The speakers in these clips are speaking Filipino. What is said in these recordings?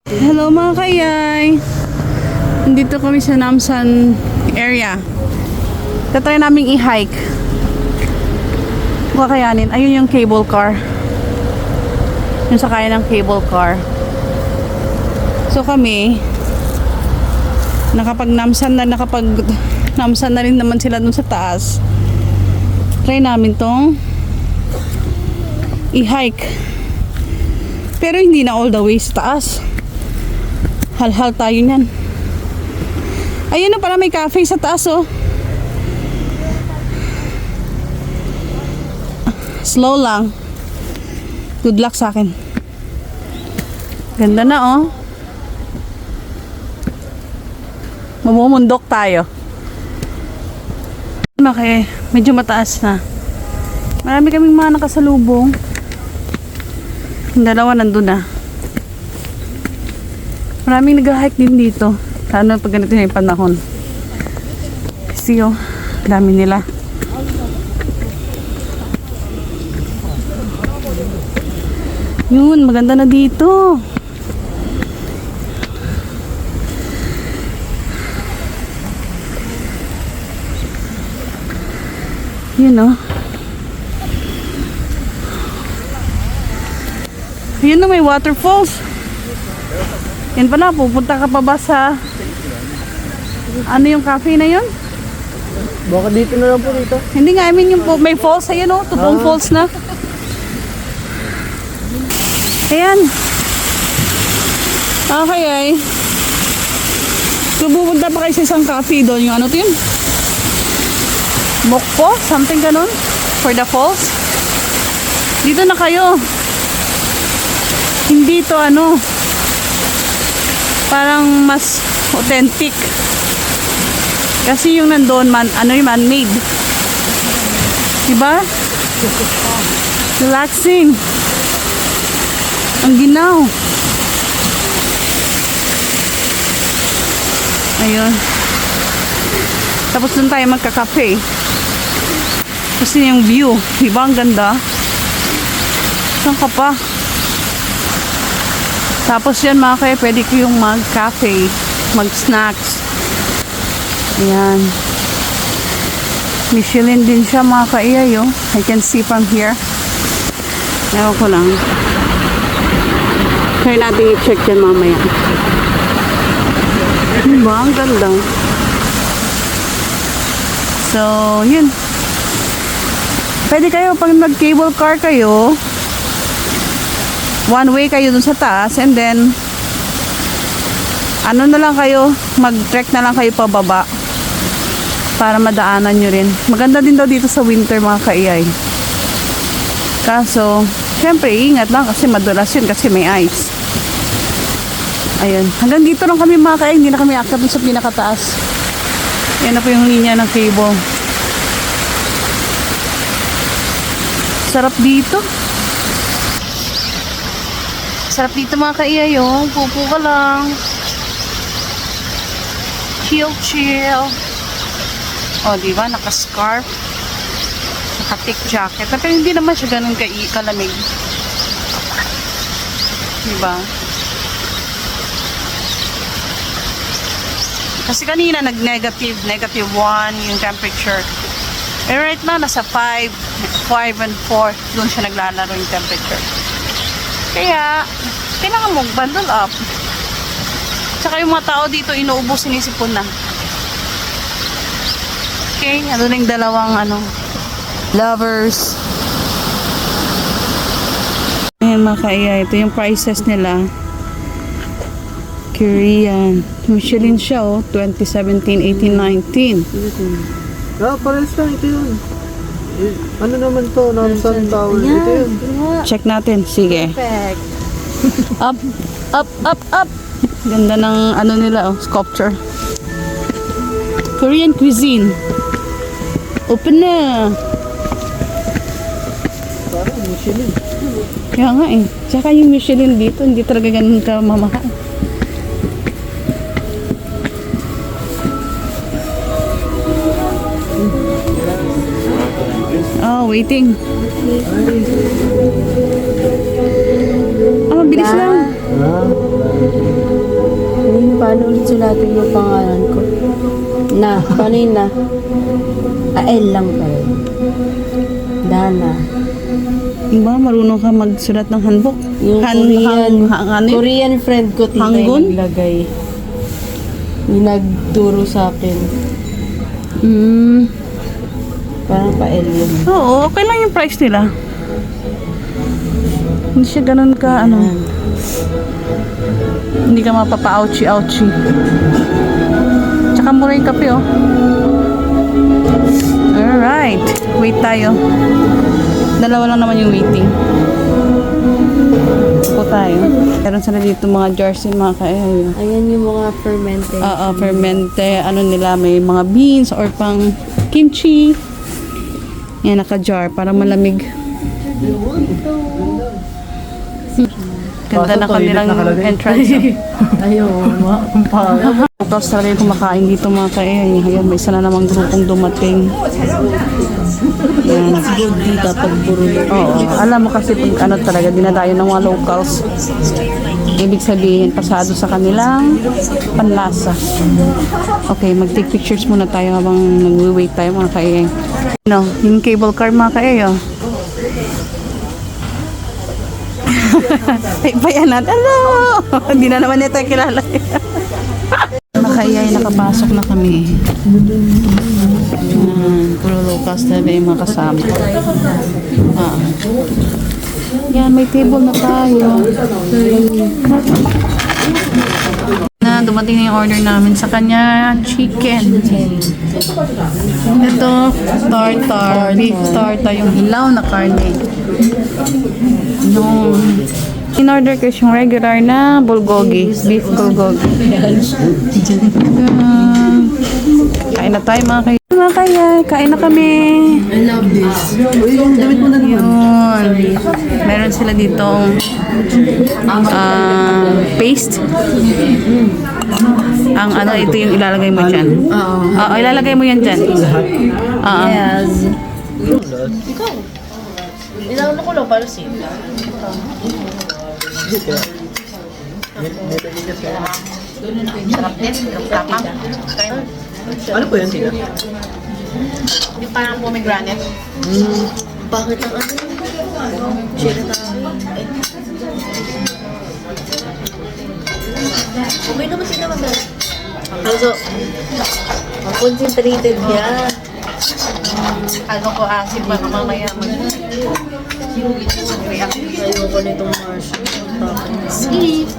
Hello mga kayay! Nandito kami sa Namsan area. Tatry namin i-hike. Kung kakayanin. Ayun yung cable car. Yung sakay ng cable car. So kami, nakapag-namsan na rin naman sila dun sa taas. Try namin tong i-hike. Pero hindi na all the way sa taas. Hal-hal tayo niyan. Ayun na, para may cafe sa taas, oh. Slow lang. Good luck sa akin. Ganda na, oh. Mamumundok tayo. Okay, medyo mataas na. Marami kaming mga nakasalubong. Yung dalawa nandun na. Maraming nag-hike din dito. Lalo pag ganito yung panahon. Kasi oh, dami nila. Yun, maganda na dito. Yun oh. Yun na, may waterfalls. Yan pala, pupunta ka pa ba sa ano yung cafe na yun? Baka dito na lang po dito. Hindi nga, I mean yung may falls, ayun o, Tubong Falls na. Ayan. Okay ay. So pupunta pa kayo sa isang cafe doon, yung ano to yun? Mokpo? Something ganun? For the falls? Dito na kayo. Hindi to ano, parang mas authentic. Kasi yung nandoon ano yung man-made. Diba? Relaxing. Ang ginaw. Ayun. Tapos doon tayo magka-cafe. Kasi yung view, diba ang ganda? Saan ka pa? Tapos yan mga kaya, pwede ko yung mag-cafe, mag-snacks. Ayan. Michelin din siya mga kaya, yo. I can see from here. Ewan ko lang. Try natin i-check yan mamaya. Diba? Ang ganda. So, yun. Pwede kayo, pag mag-cable car kayo, one way kayo dun sa taas, and then ano na lang kayo, mag-trek na lang kayo pababa para madaanan nyo rin. Maganda din daw dito sa winter mga kaiyay. Kaso syempre ingat lang kasi madulas yun kasi may ice. Ayun, hanggang dito lang kami mga kaiyay, hindi na kami akit dun sa pinakataas. Yan na po yung linya ng cable. Sarap dito. Sarap dito mga kaiyay, oh. Pupo ka lang. Chill, chill. O, diba? Naka-scarf. Naka-thick jacket. Pero hindi naman siya ganun kalamig. Diba? Kasi kanina nag-negative 1 yung temperature. Pero right now, nasa 5 and 4. Doon siya naglalaro yung temperature. Kaya, kailangan mong bundle up. Tsaka yung mga tao dito, inuubos, sinisipon na. Okay, ano na yung dalawang, lovers. Ayan mga kaya, ito yung prices nila. Korean. Michelin siya, oh. 2017, 18, 19. Ah, pares lang, ito yun. Ano naman to? Namsan Tower. Ito yun. Check natin. Sige. Perfect. Up, up, up, up. Ganda ng ano nila, oh, sculpture. Korean cuisine. Open na. Parang Michelin. Kaya nga eh. Tsaka yung Michelin dito, hindi talaga ganun ka mamahal. Oh, waiting. Oh, mabilis lang. Ah. Hanapin mo pangalan ko. Na, paano yun na? L lang pala. Dana. Ba, marunong ka magsulat ng handbook? Yung Korean, ano yun? Korean friend ko, tita Hanggun? yung naglagay. Yung nagturo sa akin. Parang pa L yun. Oo, okay lang yung price nila. Hindi siya ganun ka, ano. Hindi ka mapapa-ouchie-ouchie. Tsaka mura yung kape, oh. Alright. Wait tayo. Dalawa lang naman yung waiting. Upo tayo. Meron sila dito mga jars yung mga kaya. Ayan yung mga fermented. Oo, fermente. Ano nila, may mga beans or pang kimchi. Yan, naka-jar para malamig. Ganda na kanilang entrance. Ayaw, Bukas talaga yung kumakain dito mga kaya. Ayan, may isa na namang grupong dumating. Yan. good dito pag puro Oo, alam mo kasi pag ano talaga, dinadayo ng mga locals. Ibig sabihin, pasado sa kanilang panlasa. Okay, mag-take pictures muna tayo habang nag-wait tayo mga kaya. No, yung cable car mga kaya. Ay, bayan natin. Hello! Hindi na naman nito kilala. Nakayay, nakapasok na kami. Puro locals na yung mga kasama. Yan, may table na tayo. Na, dumating na yung order namin sa kanya, chicken. Ito, tartar, beef tartar, yung hilaw na karne. No. In-order ko yung regular na bulgogi, beef bulgogi. Kain na tayo mga kaya. Mga kaya, kain na kami. I love this. Yun. Meron sila ditong paste. Ang ano, ito yung ilalagay mo dyan. Oo, ilalagay mo yan dyan. Oo. Yes. Inauna ko lang para safe. Sarap din, kapang. Ano po yan, Tina? Yung parang pomegranate. Bakit ang ano? Chili tayo. Okay naman sila naman. Also, concentrated yan. Ano ko, asin ba mamaya Ayoko nitong marshmallow. Sweet.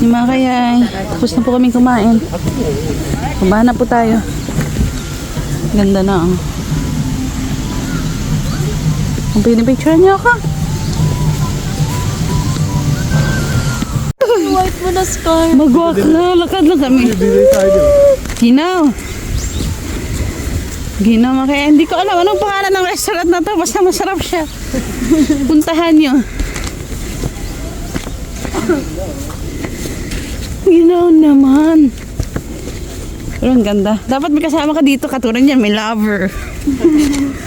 Mga kaya, tapos na po kami kumain. Kumain na po tayo. Ganda na, oh. Kung pinipicture niyo ako. White mo na scar. Mag-walk na, lakad lang kami. Bibili tayo. Ginaw. Ginaw kaya hindi ko alam anong pangalan ng restaurant na to. Basta masarap siya. Puntahan nyo. Ginaw naman. Pero ang ganda. Dapat may kasama ka dito. Katulad niya, may lover.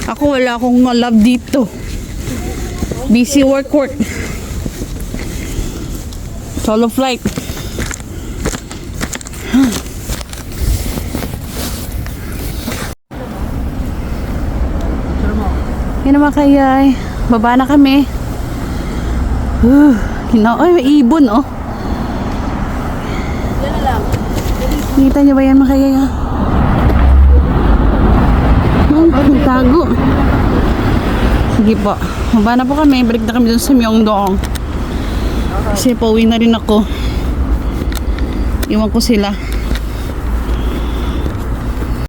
Ako wala akong love dito. Busy work. Solo flight. Yan naman kaya. Baba na kami. Ay, may ibon oh. Kita niyo ba yan mga kaya? Tago. Sige po. Baba na po kami. Balik na kami dun sa Myeongdong. Kasi pauwi na rin ako. Iwan ko sila.